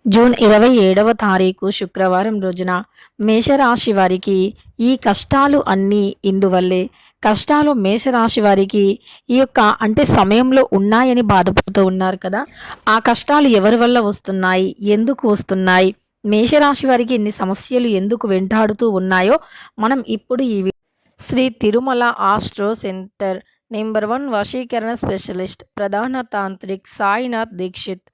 June 27వ తారీఖు శుక్రవారం రోజున మేషరాశి వారికి ఈ కష్టాలు అన్నీ ఇందువల్లే. కష్టాలు మేషరాశి వారికి ఈ యొక్క సమయంలో ఉన్నాయని బాధపడుతూ ఉన్నారు కదా. ఆ కష్టాలు ఎవరి వల్ల వస్తున్నాయి, ఎందుకు వస్తున్నాయి, మేషరాశి వారికి ఇన్ని సమస్యలు ఎందుకు వెంటాడుతూ ఉన్నాయో మనం ఇప్పుడు Shri Tirumala astro centre number 1 వశీకరణ స్పెషలిస్ట్ ప్రధాన తాంత్రిక్ సాయినాథ్ దీక్షిత్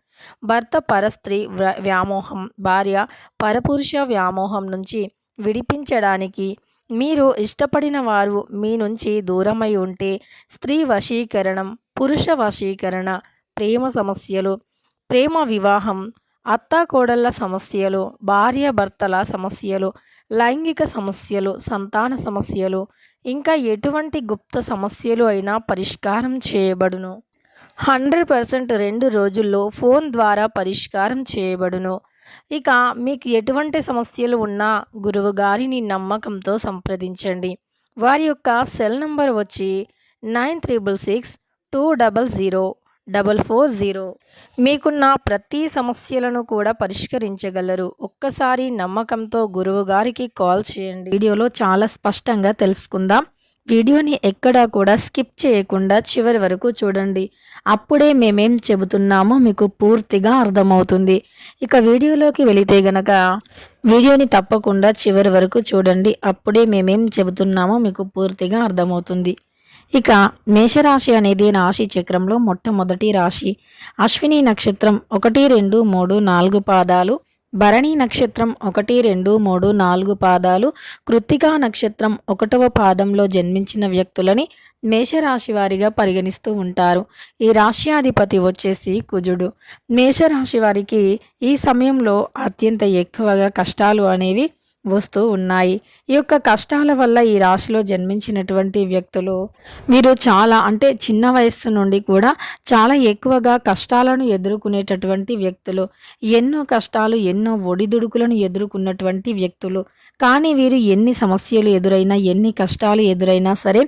భర్త పరస్త్రీ వ్యామోహం, భార్య పరపురుష వ్యామోహం నుంచి విడిపించడానికి, మీరు ఇష్టపడిన వారు మీ నుంచి దూరమై ఉంటే స్త్రీ వశీకరణం, పురుష వశీకరణ, ప్రేమ సమస్యలు, ప్రేమ వివాహం, అత్తాకోడళ్ళ సమస్యలు, భార్య భర్తల సమస్యలు, లైంగిక సమస్యలు, సంతాన సమస్యలు, ఇంకా ఎటువంటి గుప్త సమస్యలు అయినా పరిష్కారం చేయబడును. 100% 2 రోజుల్లో ఫోన్ ద్వారా పరిష్కారం చేయబడును. ఇక మీకు ఎటువంటి సమస్యలు ఉన్నా గురువు గారిని నమ్మకంతో సంప్రదించండి. వారి యొక్క సెల్ నంబర్ వచ్చి 9366200440. మీకున్న ప్రతి సమస్యలను కూడా పరిష్కరించగలరు. ఒక్కసారి నమ్మకంతో గురువు గారికి కాల్ చేయండి. వీడియోలో చాలా స్పష్టంగా తెలుసుకుందాం. వీడియోని ఎక్కడా కూడా స్కిప్ చేయకుండా చివరి వరకు చూడండి. అప్పుడే మేమేం చెబుతున్నామో మీకు పూర్తిగా అర్థమవుతుంది. ఇక వీడియోలోకి వెళితే గనక వీడియోని తప్పకుండా చివరి వరకు చూడండి. అప్పుడే మేమేం చెబుతున్నామో మీకు పూర్తిగా అర్థమవుతుంది. ఇక మేషరాశి అనేది రాశి చక్రంలో మొట్టమొదటి రాశి. అశ్విని నక్షత్రం 1, 2, 3, 4 పాదాలు, భరణి నక్షత్రం 1, 2, 3, 4 పాదాలు, కృత్తికా నక్షత్రం 1వ పాదంలో జన్మించిన వ్యక్తులని మేషరాశి వారిగా పరిగణిస్తూ ఉంటారు. ఈ రాశ్యాధిపతి వచ్చేసి కుజుడు. మేషరాశి వారికి ఈ సమయంలో అత్యంత ఎక్కువగా కష్టాలు అనేవి వస్తూ ఉన్నాయి. ఈ యొక్క కష్టాల వల్ల ఈ రాశిలో జన్మించినటువంటి వ్యక్తులు వీరు చాలా చిన్న వయస్సు నుండి కూడా చాలా ఎక్కువగా కష్టాలను ఎదుర్కొనేటటువంటి వ్యక్తులు. ఎన్నో కష్టాలు, ఎన్నో ఒడిదుడుకులను ఎదుర్కొన్నటువంటి వ్యక్తులు. కానీ వీరు ఎన్ని సమస్యలు ఎదురైనా, ఎన్ని కష్టాలు ఎదురైనా సరే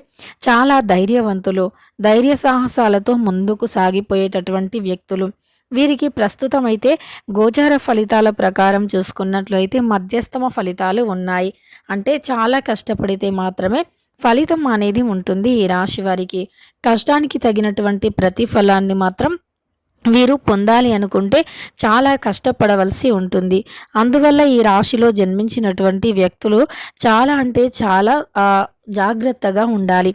చాలా ధైర్యవంతులు. ధైర్య సాహసాలతో ముందుకు సాగిపోయేటటువంటి వ్యక్తులు. వీరికి ప్రస్తుతం అయితే గోచార ఫలితాల ప్రకారం చూసుకున్నట్లయితే మధ్యస్థమ ఫలితాలు ఉన్నాయి. చాలా కష్టపడితే మాత్రమే ఫలితం అనేది ఉంటుంది. ఈ రాశి వారికి కష్టానికి తగినటువంటి ప్రతిఫలాన్ని మాత్రం వీరు పొందాలి అనుకుంటే చాలా కష్టపడవలసి ఉంటుంది. అందువల్ల ఈ రాశిలో జన్మించినటువంటి వ్యక్తులు చాలా జాగ్రత్తగా ఉండాలి.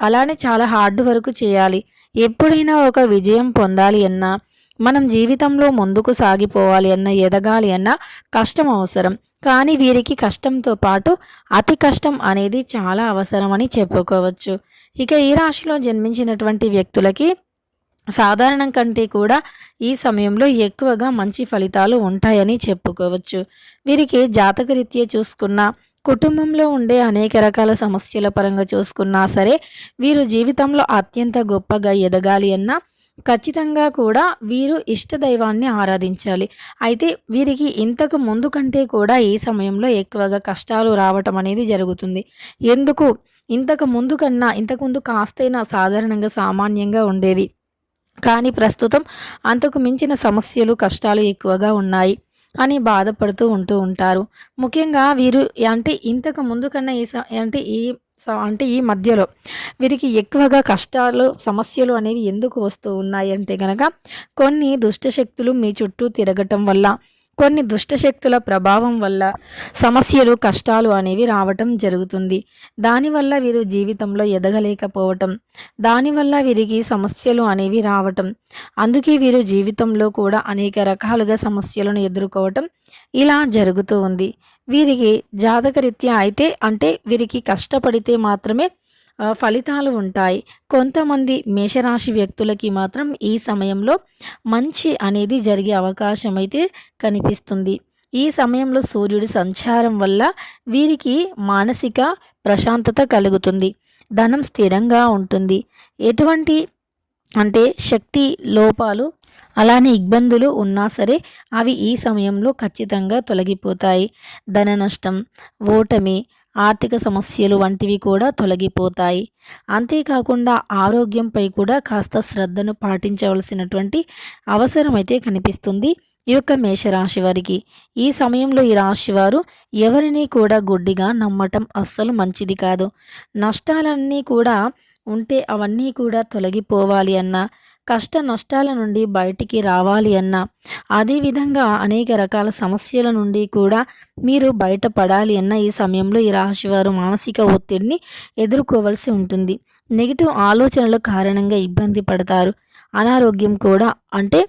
అలానే చాలా హార్డ్ వర్క్ చేయాలి. ఎప్పుడైనా ఒక విజయం పొందాలి అన్నా, మనం జీవితంలో ముందుకు సాగిపోవాలి అన్నా, ఎదగాలి అన్నా కష్టం అవసరం. కానీ వీరికి కష్టంతో పాటు అతి కష్టం అనేది చాలా అవసరం అని చెప్పుకోవచ్చు. ఇక ఈ రాశిలో జన్మించినటువంటి వ్యక్తులకి సాధారణం కంటే కూడా ఈ సమయంలో ఎక్కువగా మంచి ఫలితాలు ఉంటాయని చెప్పుకోవచ్చు. వీరికి జాతకరీత్యా చూసుకున్న, కుటుంబంలో ఉండే అనేక రకాల సమస్యల పరంగా చూసుకున్నా సరే వీరు జీవితంలో అత్యంత గొప్పగా ఎదగాలి అన్నా ఖచ్చితంగా కూడా వీరు ఇష్టదైవాన్ని ఆరాధించాలి. అయితే వీరికి ఇంతకు ముందు కంటే కూడా ఈ సమయంలో ఎక్కువగా కష్టాలు రావటం అనేది జరుగుతుంది. ఎందుకు? ఇంతకు ముందు కాస్తైనా సాధారణంగా సామాన్యంగా ఉండేది. కానీ ప్రస్తుతం అంతకు మించిన సమస్యలు, కష్టాలు ఎక్కువగా ఉన్నాయి అని బాధపడుతూ ఉంటారు. ముఖ్యంగా వీరు ఇంతకు ముందు కన్నా ఈ మధ్యలో వీరికి ఎక్కువగా కష్టాలు, సమస్యలు అనేవి ఎందుకు వస్తూ ఉన్నాయి కనుక కొన్ని దుష్టశక్తులు మీ చుట్టూ తిరగటం వల్ల, కొన్ని దుష్టశక్తుల ప్రభావం వల్ల సమస్యలు, కష్టాలు అనేవి రావటం జరుగుతుంది. దానివల్ల వీరు జీవితంలో ఎదగలేకపోవటం, దానివల్ల వీరికి సమస్యలు అనేవి రావటం, అందుకే వీరు జీవితంలో కూడా అనేక రకాలుగా సమస్యలను ఎదుర్కోవటం ఇలా జరుగుతూ ఉంది. వీరికి జాతకరీత్యా అయితే వీరికి కష్టపడితే మాత్రమే ఫలితాలు ఉంటాయి. కొంతమంది మేషరాశి వ్యక్తులకి మాత్రం ఈ సమయంలో మంచి అనేది జరిగే అవకాశం అయితే కనిపిస్తుంది. ఈ సమయంలో సూర్యుడి సంచారం వల్ల వీరికి మానసిక ప్రశాంతత కలుగుతుంది. ధనం స్థిరంగా ఉంటుంది. ఎటువంటి శక్తి లోపాలు, అలానే ఇబ్బందులు ఉన్నా సరే అవి ఈ సమయంలో ఖచ్చితంగా తొలగిపోతాయి. ధన నష్టం, ఓటమి, ఆర్థిక సమస్యలు వంటివి కూడా తొలగిపోతాయి. అంతేకాకుండా ఆరోగ్యంపై కూడా కాస్త శ్రద్ధను పాటించవలసినటువంటి అవసరం అయితే కనిపిస్తుంది. ఈ యొక్క మేషరాశి వారికి ఈ సమయంలో ఈ రాశి వారు ఎవరిని కూడా గుడ్డిగా నమ్మటం అస్సలు మంచిది కాదు. నష్టాలన్నీ కూడా ఉంటే అవన్నీ కూడా తొలగిపోవాలి అన్నా, కష్ట నష్టాల నుండి బయటికి రావాలి అన్నా, అదేవిధంగా అనేక రకాల సమస్యల నుండి కూడా మీరు బయటపడాలి అన్న ఈ సమయంలో ఈ రాశివారు మానసిక ఒత్తిడిని ఎదుర్కోవలసి ఉంటుంది. నెగిటివ్ ఆలోచనల కారణంగా ఇబ్బంది పడతారు. అనారోగ్యం కూడా అంటే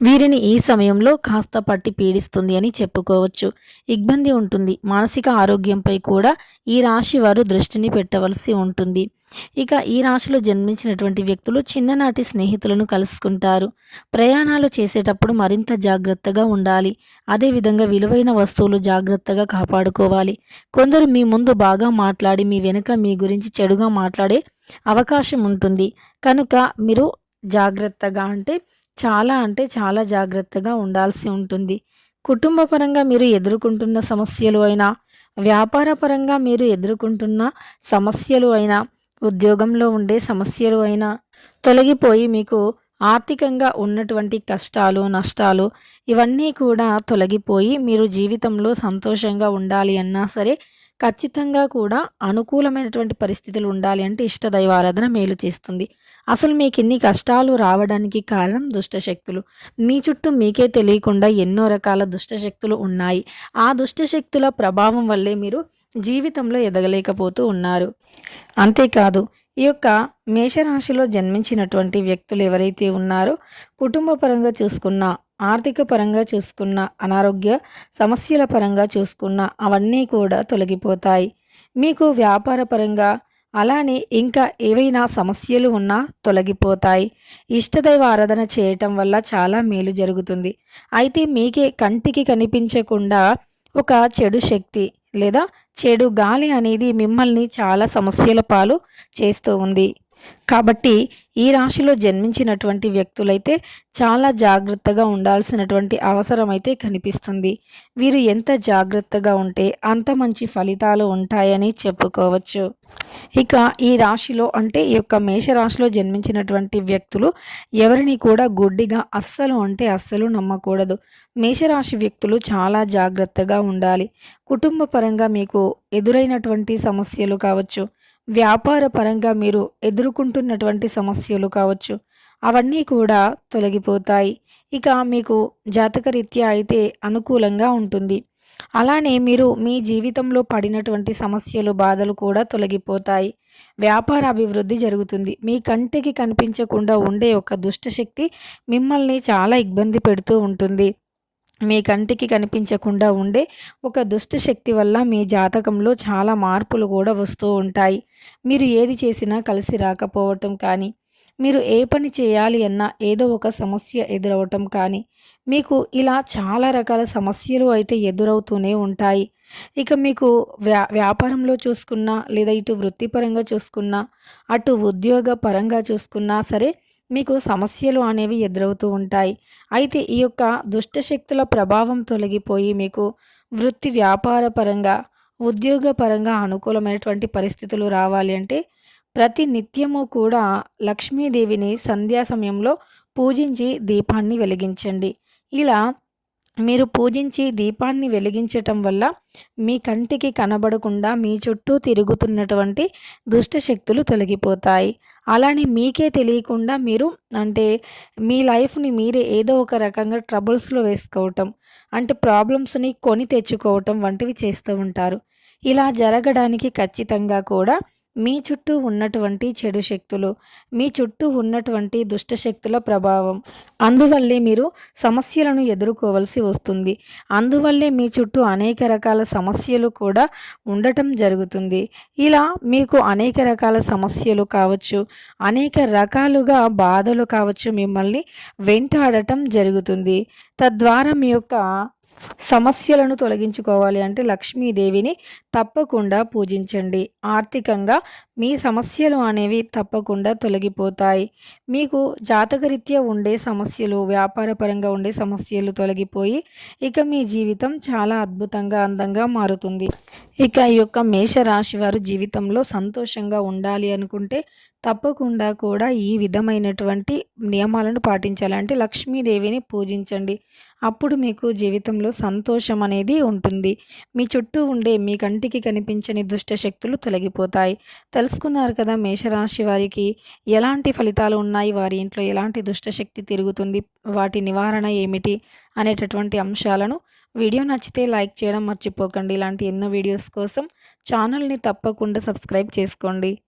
వీరిని ఈ సమయంలో కాస్త పట్టి పీడిస్తుంది అని చెప్పుకోవచ్చు. ఇబ్బంది ఉంటుంది. మానసిక ఆరోగ్యంపై కూడా ఈ రాశి వారు దృష్టిని పెట్టవలసి ఉంటుంది. ఇక ఈ రాశిలో జన్మించినటువంటి వ్యక్తులు చిన్ననాటి స్నేహితులను కలుసుకుంటారు. ప్రయాణాలు చేసేటప్పుడు మరింత జాగ్రత్తగా ఉండాలి. అదేవిధంగా విలువైన వస్తువులు జాగ్రత్తగా కాపాడుకోవాలి. కొందరు మీ ముందు బాగా మాట్లాడి మీ వెనుక మీ గురించి చెడుగా మాట్లాడే అవకాశం ఉంటుంది. కనుక మీరు జాగ్రత్తగా అంటే చాలా జాగ్రత్తగా ఉండాల్సి ఉంటుంది. కుటుంబ పరంగా మీరు ఎదుర్కొంటున్న సమస్యలు అయినా, వ్యాపార పరంగా మీరు ఎదుర్కొంటున్న సమస్యలు అయినా, ఉద్యోగంలో ఉండే సమస్యలు అయినా తొలగిపోయి మీకు ఆర్థికంగా ఉన్నటువంటి కష్టాలు, నష్టాలు ఇవన్నీ కూడా తొలగిపోయి మీరు జీవితంలో సంతోషంగా ఉండాలి అన్నా సరే ఖచ్చితంగా కూడా అనుకూలమైనటువంటి పరిస్థితులు ఉండాలి అంటే ఇష్టదైవారాధన మేలు చేస్తుంది. అసలు మీకు ఇన్ని కష్టాలు రావడానికి కారణం దుష్టశక్తులు. మీ చుట్టూ మీకే తెలియకుండా ఎన్నో రకాల దుష్టశక్తులు ఉన్నాయి. ఆ దుష్టశక్తుల ప్రభావం వల్లే మీరు జీవితంలో ఎదగలేకపోతూ ఉన్నారు. అంతేకాదు ఈ యొక్క మేషరాశిలో జన్మించినటువంటి వ్యక్తులు ఎవరైతే ఉన్నారో కుటుంబ పరంగా చూసుకున్నా, ఆర్థిక పరంగా చూసుకున్న, అనారోగ్య సమస్యల పరంగా చూసుకున్న అవన్నీ కూడా తొలగిపోతాయి. మీకు వ్యాపార పరంగా అలానే ఇంకా ఏవైనా సమస్యలు ఉన్నా తొలగిపోతాయి. ఇష్టదైవ ఆరాధన చేయటం వల్ల చాలా మేలు జరుగుతుంది. అయితే మీకే కంటికి కనిపించకుండా ఒక చెడు శక్తి లేదా చెడు గాలి అనేది మిమ్మల్ని చాలా సమస్యల పాలు చేస్తూ ఉంది. కాబట్టి ఈ రాశిలో జన్మించినటువంటి వ్యక్తులైతే చాలా జాగ్రత్తగా ఉండాల్సినటువంటి అవసరం అయితే కనిపిస్తుంది. వీరు ఎంత జాగ్రత్తగా ఉంటే అంత మంచి ఫలితాలు ఉంటాయని చెప్పుకోవచ్చు. ఇక ఈ రాశిలో ఈ యొక్క మేషరాశిలో జన్మించినటువంటి వ్యక్తులు ఎవరిని కూడా గుడ్డిగా అస్సలు నమ్మకూడదు. మేషరాశి వ్యక్తులు చాలా జాగ్రత్తగా ఉండాలి. కుటుంబ పరంగా మీకు ఎదురైనటువంటి సమస్యలు కావచ్చు, వ్యాపార పరంగా మీరు ఎదుర్కొంటున్నటువంటి సమస్యలు కావచ్చు, అవన్నీ కూడా తొలగిపోతాయి. ఇక మీకు జాతకరీత్యా అయితే అనుకూలంగా ఉంటుంది. అలానే మీరు మీ జీవితంలో పడినటువంటి సమస్యలు, బాధలు కూడా తొలగిపోతాయి. వ్యాపార అభివృద్ధి జరుగుతుంది. మీ కంటికి కనిపించకుండా ఉండే ఒక దుష్టశక్తి మిమ్మల్ని చాలా ఇబ్బంది పెడుతూ ఉంటుంది. మీ కంటికి కనిపించకుండా ఉండే ఒక దుష్టశక్తి వల్ల మీ జాతకంలో చాలా మార్పులు కూడా వస్తూ ఉంటాయి. మీరు ఏది చేసినా కలిసి రాకపోవటం కానీ, మీరు ఏ పని చేయాలి అన్నా ఏదో ఒక సమస్య ఎదురవటం కానీ, మీకు ఇలా చాలా రకాల సమస్యలు అయితే ఎదురవుతూనే ఉంటాయి. ఇక మీకు వ్యాపారంలో చూసుకున్నా, లేదా ఇటు వృత్తిపరంగా చూసుకున్నా, అటు ఉద్యోగ పరంగా చూసుకున్నా సరే మీకు సమస్యలు అనేవి ఎదురవుతూ ఉంటాయి. అయితే ఈ యొక్క దుష్టశక్తుల ప్రభావం తొలగిపోయి మీకు వృత్తి వ్యాపార పరంగా, ఉద్యోగ పరంగా అనుకూలమైనటువంటి పరిస్థితులు రావాలి అంటే ప్రతి నిత్యము కూడా లక్ష్మీదేవిని సంధ్యా సమయంలో పూజించి దీపాన్ని వెలిగించండి. ఇలా మీరు పూజించి దీపాన్ని వెలిగించటం వల్ల మీ కంటికి కనబడకుండా మీ చుట్టూ తిరుగుతున్నటువంటి దుష్టశక్తులు తొలగిపోతాయి. అలానే మీకే తెలియకుండా మీరు మీ లైఫ్ని మీరే ఏదో ఒక రకంగా ట్రబుల్స్లో వేసుకోవటం, ప్రాబ్లమ్స్ని కొని తెచ్చుకోవటం వంటివి చేస్తూ ఉంటారు. ఇలా జరగడానికి ఖచ్చితంగా కూడా మీ చుట్టూ ఉన్నటువంటి చెడు శక్తులు, మీ చుట్టూ ఉన్నటువంటి దుష్టశక్తుల ప్రభావం, అందువల్లే మీరు సమస్యలను ఎదుర్కోవలసి వస్తుంది. అందువల్లే మీ చుట్టూ అనేక రకాల సమస్యలు కూడా ఉండటం జరుగుతుంది. ఇలా మీకు అనేక రకాల సమస్యలు కావచ్చు, అనేక రకాలుగా బాధలు కావచ్చు మిమ్మల్ని వెంటాడటం జరుగుతుంది. తద్వారా మీ యొక్క సమస్యలను తొలగించుకోవాలి అంటే లక్ష్మీదేవిని తప్పకుండా పూజించండి. ఆర్థికంగా మీ సమస్యలు అనేవి తప్పకుండా తొలగిపోతాయి. మీకు జాతకరీత్యా ఉండే సమస్యలు, వ్యాపార పరంగా ఉండే సమస్యలు తొలగిపోయి ఇక మీ జీవితం చాలా అద్భుతంగా, అందంగా మారుతుంది. ఇక ఈ యొక్క మేషరాశి వారు జీవితంలో సంతోషంగా ఉండాలి అనుకుంటే తప్పకుండా కూడా ఈ విధమైనటువంటి నియమాలను పాటించాలి. లక్ష్మీదేవిని పూజించండి. అప్పుడు మీకు జీవితంలో సంతోషం అనేది ఉంటుంది. మీ చుట్టూ ఉండే మీ కంటికి కనిపించని దుష్ట శక్తులు తొలగిపోతాయి. తెలుసుకున్నారు కదా మేషరాశి వారికి ఎలాంటి ఫలితాలు ఉన్నాయి, వారి ఇంట్లో ఎలాంటి దుష్ట శక్తి తిరుగుతుంది, వాటి నివారణ ఏమిటి అనేటటువంటి అంశాలను. వీడియో నచ్చితే లైక్ చేయడం మర్చిపోకండి. ఇలాంటి ఎన్నో వీడియోస్ కోసం ఛానల్ని తప్పకుండా సబ్స్క్రైబ్ చేసుకోండి.